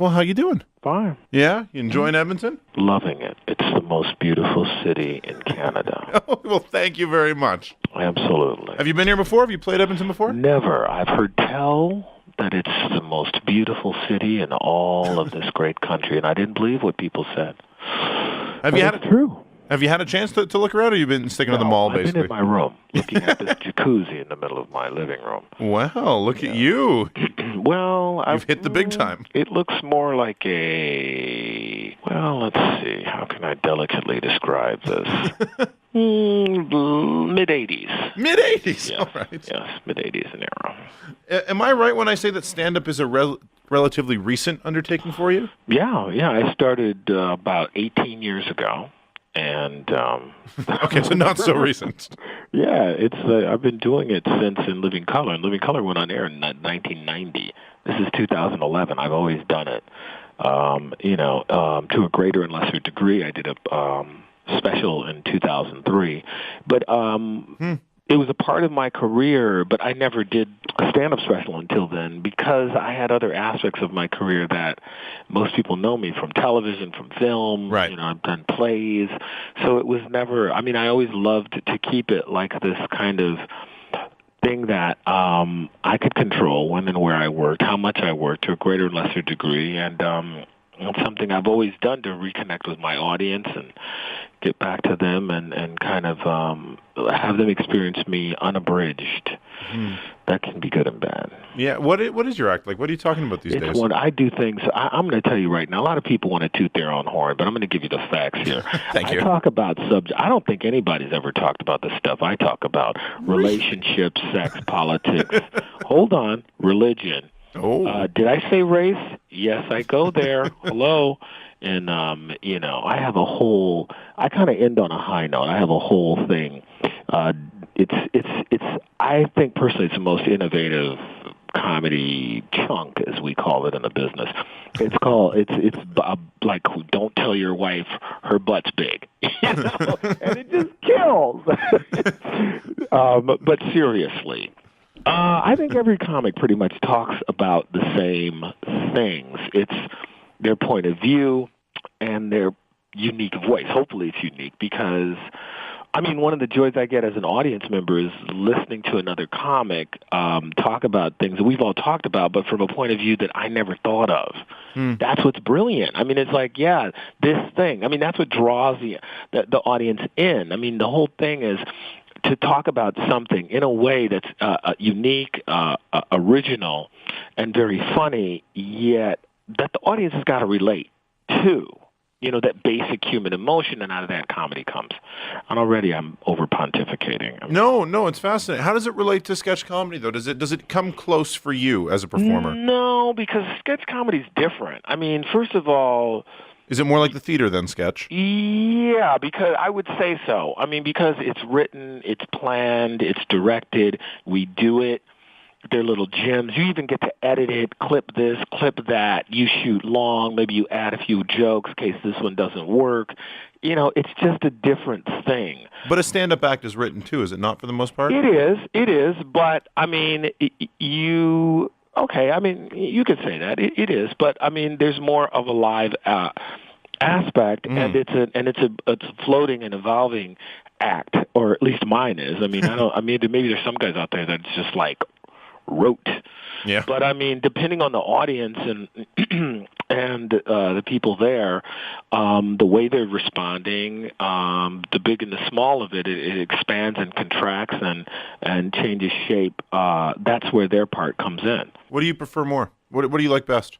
Well, how you doing? Fine. Yeah? You enjoying Edmonton? Loving it. It's the most beautiful city in Canada. Oh, well, thank you very much. Absolutely. Have you been here before? Have you played Edmonton before? Never. I've heard tell that it's the most beautiful city in all of this great country, and I didn't believe what people said. It's true. Have you had a chance to look around, or you been sticking to the mall, basically? I've been in my room, looking at this jacuzzi in the middle of my living room. Wow, look at you. Well, You've hit the big time. It looks more like let's see, how can I delicately describe this? Mid-'80s. Mid-'80s, Yes, all right. Yes, mid-'80s an era. Am I right when I say that stand-up is a relatively recent undertaking for you? Yeah, I started about 18 years ago. And okay, so not so recent. Yeah, it's I've been doing it since In Living Color. And Living Color went on air in 1990. This is 2011. I've always done it. To a greater and lesser degree. I did a special in 2003, but it was a part of my career. But I never did a stand-up special until then because I had other aspects of my career that most people know me from television, from film. Right. I've done plays, so it was never. I mean, I always loved to keep it like this kind of thing that I could control when and where I worked, how much I worked to a greater and lesser degree, and it's something I've always done to reconnect with my audience and get back to them and kind of have them experience me unabridged. That can be good and bad. Yeah. What is your act like? What are you talking about these days? I do things. I'm going to tell you right now, a lot of people want to toot their own horn, but I'm going to give you the facts here. Thank you. I talk about subjects. I don't think anybody's ever talked about the stuff I talk about. Relationships, sex, politics. Hold on. Religion. Oh. Did I say race? Yes, I go there. Hello. And, I have a whole, I kind of end on a high note. I have a whole thing. I think personally it's the most innovative comedy chunk, as we call it in the business. It's like, don't tell your wife her butt's big, and it just kills. But seriously, I think every comic pretty much talks about the same things. It's their point of view and their unique voice. Hopefully it's unique because, one of the joys I get as an audience member is listening to another comic talk about things that we've all talked about, but from a point of view that I never thought of. That's what's brilliant. It's like, this thing. That's what draws the audience in. The whole thing is to talk about something in a way that's unique, original, and very funny, yet that the audience has got to relate to. That basic human emotion, and out of that comedy comes. And already I'm over-pontificating. No, it's fascinating. How does it relate to sketch comedy, though? Does it come close for you as a performer? No, because sketch comedy is different. First of all... Is it more like the theater than sketch? Yeah, because I would say so. Because it's written, it's planned, it's directed, we do it. They're little gems. You even get to edit it, clip this, clip that. You shoot long. Maybe you add a few jokes in case this one doesn't work. It's just a different thing. But a stand-up act is written, too, is it not, for the most part? It is. But, you could say that. It is. But, there's more of a live aspect, and it's a floating and evolving act, or at least mine is. Maybe there's some guys out there that's just like, wrote. Yeah. But depending on the audience and the people there, the way they're responding, the big and the small of it expands and contracts and changes shape. That's where their part comes in. What do you prefer more? What do you like best?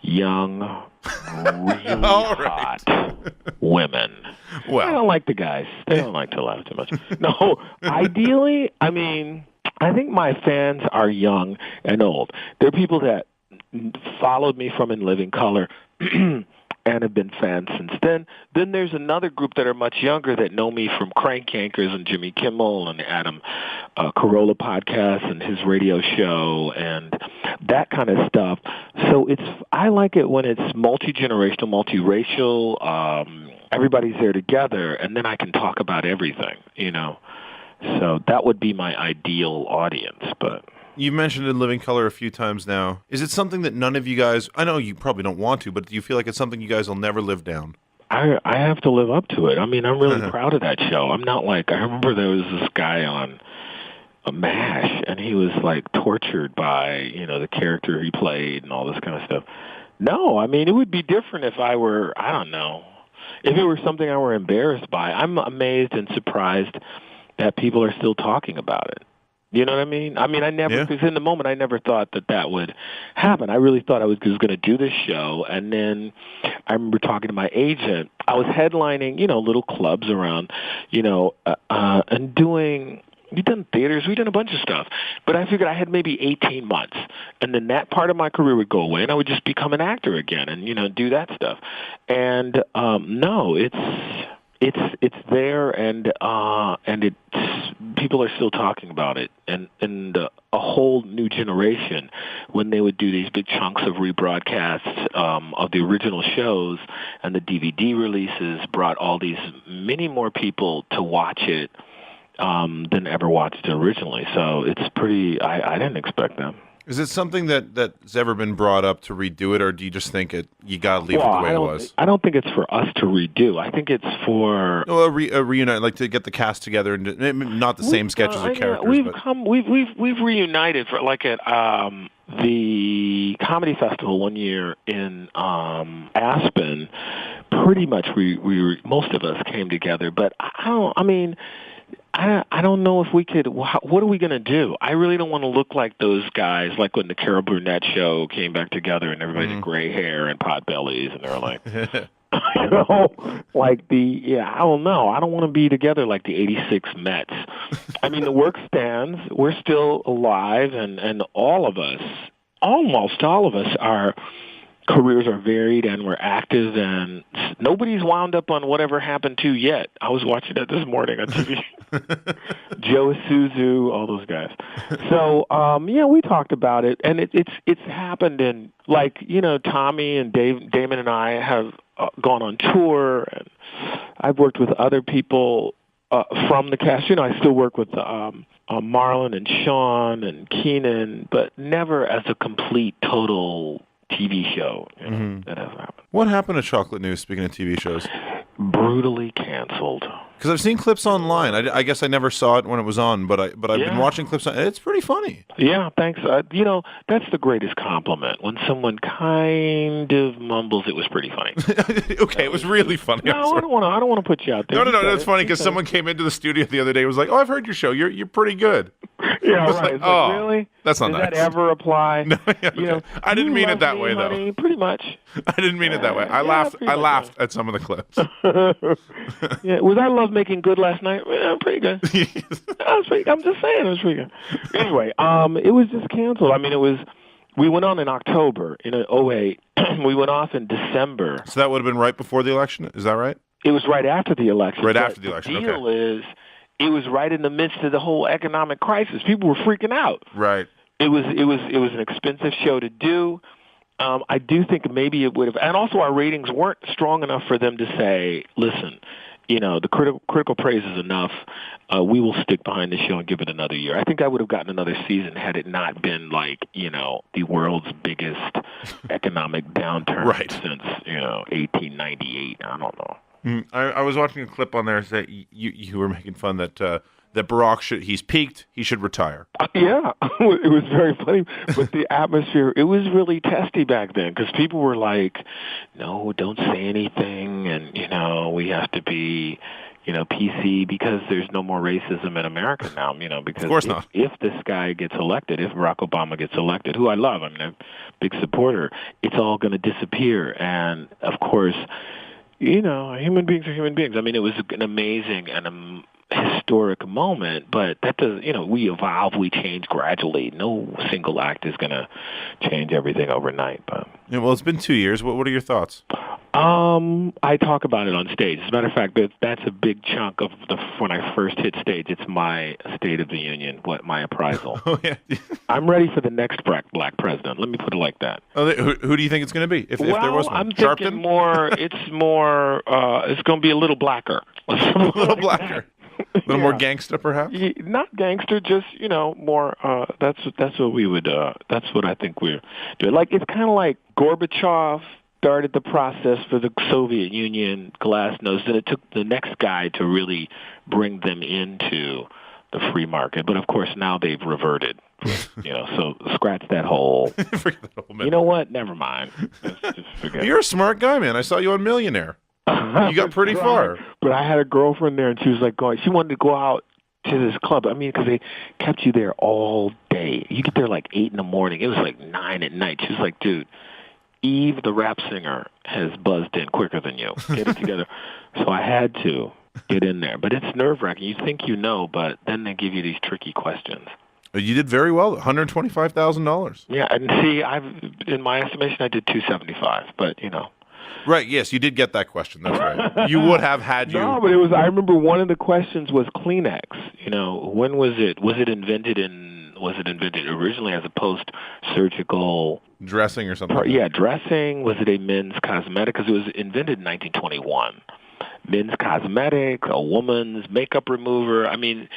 Young, really hot women. Well, I don't like the guys. They don't like to laugh too much. No, ideally, I think my fans are young and old. They're people that followed me from In Living Color and have been fans since then. Then there's another group that are much younger that know me from Crank Yankers and Jimmy Kimmel and Adam Carolla podcast and his radio show and that kind of stuff. So I like it when it's multi-generational, multiracial. Everybody's there together, and then I can talk about everything, So that would be my ideal audience, but You've mentioned In Living Color a few times now. Is it something that none of you guys, I know you probably don't want to, but do you feel like it's something you guys will never live down? I have to live up to it. I mean, I'm really proud of that show. I'm not like, I remember there was this guy on MASH, and he was like tortured by, the character he played and all this kind of stuff. No, I mean, it would be different if I were, I don't know, if it were something I were embarrassed by. I'm amazed and surprised that people are still talking about it. You know what I mean? I never, because in the moment I never thought that would happen. I really thought I was just going to do this show. And then I remember talking to my agent. I was headlining, little clubs around, and we've done theaters, we've done a bunch of stuff. But I figured I had maybe 18 months. And then that part of my career would go away, and I would just become an actor again and, do that stuff. And no, it's there, and it's people are still talking about it, and a whole new generation, when they would do these big chunks of rebroadcasts of the original shows, and the DVD releases brought all these many more people to watch it than ever watched it originally. So it's pretty. I didn't expect that. Is it something that's ever been brought up to redo it, or do you just think you got to leave it the way it was? I don't think it's for us to redo. I think it's for a reunite, like to get the cast together and not the same sketches or characters. We've reunited for like at the comedy festival one year in Aspen. Pretty much, most of us came together, but I don't know if we could. What are we going to do? I really don't want to look like those guys, like when the Carol Burnett show came back together and everybody had gray hair and pot bellies, and they were like, I don't know. I don't want to be together like the '86 Mets. I mean, the work stands. We're still alive, and all of us, almost all of us, our careers are varied, and we're active, and nobody's wound up on whatever happened to yet. I was watching that this morning on TV. Joe Isuzu, all those guys. So, we talked about it, and it's happened in, Tommy and Damon and I have gone on tour, and I've worked with other people from the cast. I still work with Marlon and Sean and Keenan, but never as a complete, total TV show. That hasn't happened. What happened to Chocolate News, speaking of TV shows? Brutally canceled. Because I've seen clips online. I guess I never saw it when it was on, but I've been watching clips on. It's pretty funny. Yeah, thanks. That's the greatest compliment, when someone kind of mumbles, "It was pretty funny." Okay, it was really funny. No, I don't want to put you out there. No, that's funny, because someone came into the studio the other day and was like, "Oh, I've heard your show. You're pretty good." Yeah, right. Like, oh, really? That's not nice. nice. Does that ever apply? No, okay. I didn't mean it that way, though. Pretty much. I didn't mean it that way. I laughed at some of the clips. Was I love making good last night? Yeah, pretty good. I'm just saying, it was pretty good. Anyway, it was just canceled. We went on in October in 2008. We went off in December. So that would have been right before the election. Is that right? It was right after the election. Right after the election. The deal is, it was right in the midst of the whole economic crisis. People were freaking out. Right. It was an expensive show to do. I do think maybe it would have, and also our ratings weren't strong enough for them to say, "Listen, the critical praise is enough. We will stick behind the show and give it another year." I think I would have gotten another season had it not been the world's biggest economic downturn since 1898. I don't know. I was watching a clip on there that you were making fun that Barack he's peaked. He should retire. Yeah, it was very funny. But the atmosphere, it was really testy back then, because people were like, "No, don't say anything," and we have to be, PC, because there's no more racism in America now. Because of course not. If this guy gets elected, if Barack Obama gets elected, who I love, I'm a big supporter, it's all going to disappear. And of course, human beings are human beings. It was an amazing and historic moment, but that does, we evolve, we change gradually. No single act is going to change everything overnight. But well, it's been 2 years. What are your thoughts? I talk about it on stage. As a matter of fact, that's a big chunk of when I first hit stage. It's my State of the Union, my appraisal. Oh yeah. I'm ready for the next black president. Let me put it like that. Oh, who do you think it's going to be? If there was one, I'm thinking more. It's going to be a little blacker. A little blacker. A little more gangster, perhaps? Not gangster, just, more, that's what we would, that's what I think we're doing. Like, it's kind of like Gorbachev started the process for the Soviet Union, Glasnost, and it took the next guy to really bring them into the free market. But, of course, now they've reverted. So scratch that whole. Forget that whole you know what? Never mind. Just forget You're a smart guy, man. I saw you on Millionaire. You got pretty far. But I had a girlfriend there, and she was like she wanted to go out to this club. I mean, because they kept you there all day. You get there like 8 in the morning. It was like 9 at night. She was like, dude, Eve, the rap singer, has buzzed in quicker than you. Get it together. So I had to get in there. But it's nerve-wracking. You think you know, but then they give you these tricky questions. You did very well, $125,000. Yeah, and see, in my estimation, I did $275, but Right, yes, you did get that question. That's right. You would have had you. No, but it was. I remember one of the questions was Kleenex. When was it? Was it invented originally as a post-surgical dressing or something? Yeah, dressing. Was it a men's cosmetic? Because it was invented in 1921. Men's cosmetic, a woman's makeup remover. I mean,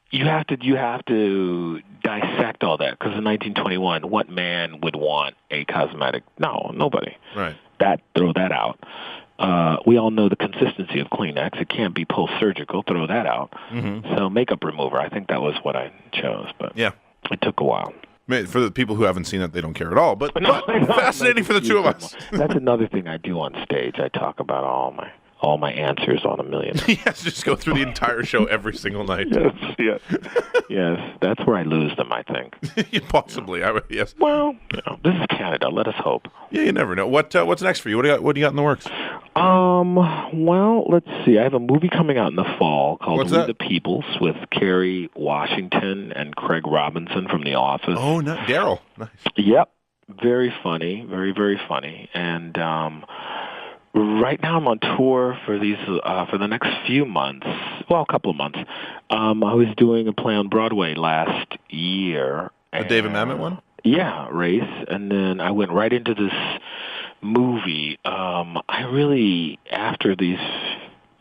you have to dissect all that, because in 1921, what man would want a cosmetic? No, nobody. Right. Throw that out. We all know the consistency of Kleenex. It can't be post-surgical. Throw that out. Mm-hmm. So makeup remover, I think that was what I chose. But yeah, it took a while. For the people who haven't seen it, they don't care at all. But fascinating for the two of us. That's another thing I do on stage. I talk about all my answers on a million. Yes, just go through the entire show every single night. Yes. That's where I lose them, I think. Possibly, yes. Well, this is Canada. Let us hope. Yeah, you never know. What's next for you? What do you got in the works? Well, let's see. I have a movie coming out in the fall called What's We that? the Peoples with Kerry Washington and Craig Robinson from The Office. Oh, no, Daryl. Nice. Yep. Very funny. Very, very funny. And right now I'm on tour for the next few months. Well, a couple of months. I was doing a play on Broadway last year. The David Mamet one? Yeah, Race. And then I went right into this movie. I really, after these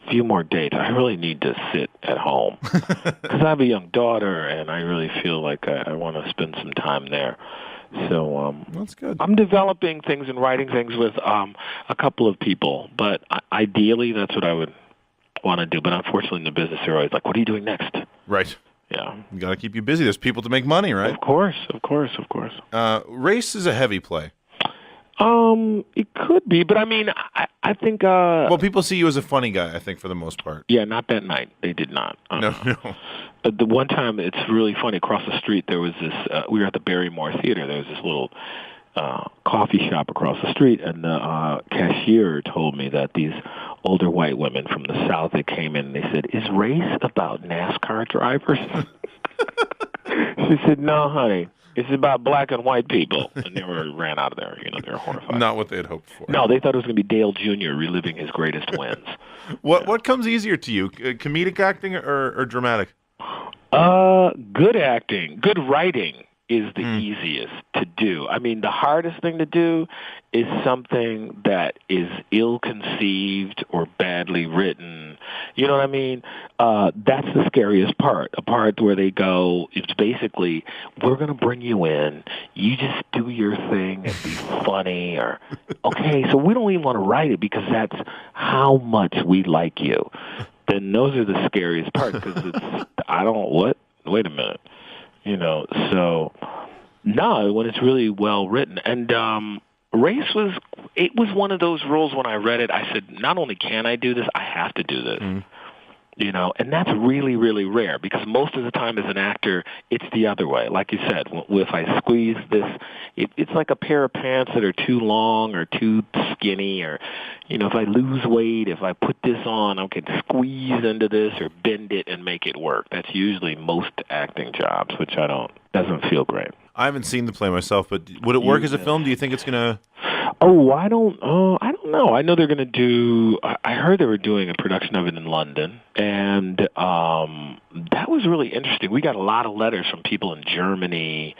few more dates, I really need to sit at home because I have a young daughter, and I really feel like I want to spend some time there. So that's good. I'm developing things and writing things with a couple of people, but ideally that's what I would want to do. But unfortunately, in the business, they're always like, "What are you doing next?" Right. Yeah. You got to keep you busy. There's people to make money, right? Of course. Race is a heavy play. It could be, but I mean, I think. Well, people see you as a funny guy, I think, for the most part. Yeah, not that night. They did not. No. The one time, it's really funny. Across the street, there was this. We were at the Barrymore Theater. There was this little coffee shop across the street, and the cashier told me that these older white women from the South that came in, and they said, "Is race about NASCAR drivers?" She said, "No, honey. It's about black and white people." And they ran out of there. They were horrified. Not what they had hoped for. No, they thought it was going to be Dale Jr. reliving his greatest wins. What comes easier to you, comedic acting or dramatic? Good acting, good writing is the easiest to do. I mean, the hardest thing to do is something that is ill-conceived or badly written. You know what I mean? That's the scariest part, a part where they go, it's basically, we're going to bring you in, you just do your thing and be funny, or, okay, so we don't even want to write it because that's how much we like you. Then those are the scariest parts, because it's, wait a minute. So, no, when it's really well written. And Race was one of those roles when I read it, I said, not only can I do this, I have to do this. And that's really, really rare, because most of the time as an actor, it's the other way. Like you said, if I squeeze this, it's like a pair of pants that are too long or too skinny, or, if I lose weight, if I put this on, I can squeeze into this or bend it and make it work. That's usually most acting jobs, which doesn't feel great. I haven't seen the play myself, but would it work as a film? Do you think it's going to... Oh, I don't know. I know they're going to do... I heard they were doing a production of it in London, and that was really interesting. We got a lot of letters from people in Germany,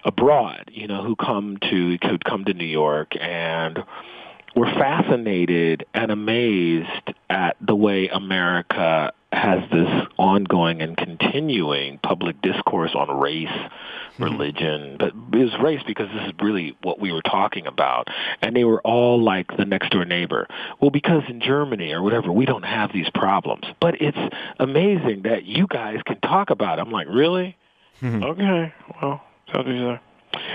abroad, who'd come to New York, and we're fascinated and amazed at the way America has this ongoing and continuing public discourse on race, religion, but it was race because this is really what we were talking about. And they were all like the next door neighbor. Well, because in Germany or whatever, we don't have these problems. But it's amazing that you guys can talk about it. I'm like, really? Okay, well, so these are.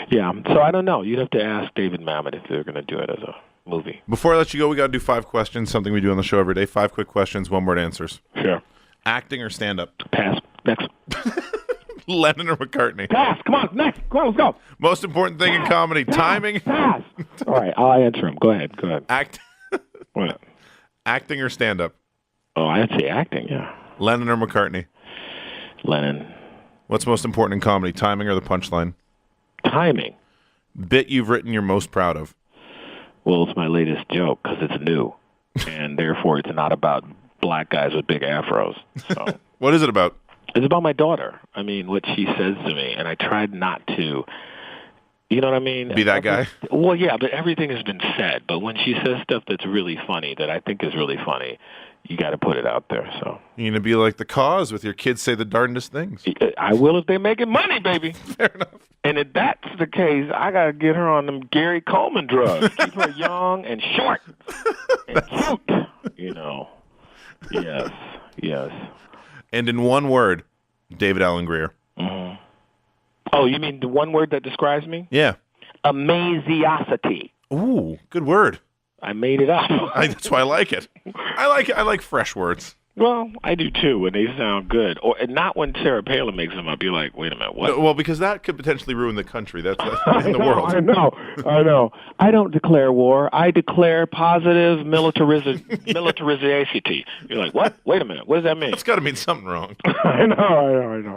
Yeah, so I don't know. You'd have to ask David Mamet if they're going to do it as a movie. Before I let you go, we got to do 5 questions, something we do on the show every day. 5 quick questions, 1-word answers. Sure. Acting or stand-up? Pass. Next. Lennon or McCartney? Pass. Come on. Next. Come on. Let's go. Most important thing in comedy, timing? Pass. All right. I'll answer him. Go ahead. What? Acting or stand-up? Oh, I'd say acting, yeah. Lennon or McCartney? Lennon. What's most important in comedy, timing or the punchline? Timing. Bit you've written you're most proud of? Well, it's my latest joke because it's new, and therefore it's not about black guys with big afros. So. What is it about? It's about my daughter. I mean, what she says to me, and I tried not to, you know what I mean? Be that guy? Well, yeah, but everything has been said. But when she says stuff that's really funny, that I think is really funny, you got to put it out there. So You're going to be like The Cause with your kids say the darndest things. I will if they're making money, baby. Fair enough. And if that's the case, I got to get her on them Gary Coleman drugs. Keep her young and short and cute, you know. Yes, yes. And in one word, David Alan Grier. Mm-hmm. Oh, you mean the one word that describes me? Yeah. Amaziosity. Ooh, good word. I made it up. That's why I like it. I like fresh words. Well, I do too when they sound good, or and not when Sarah Palin makes them up. You're like, wait a minute, what? No, well, because that could potentially ruin the country. That's in the world. I know. I don't declare war. I declare positive militarization. You're like, what? Wait a minute. What does that mean? It's got to mean something wrong. I know.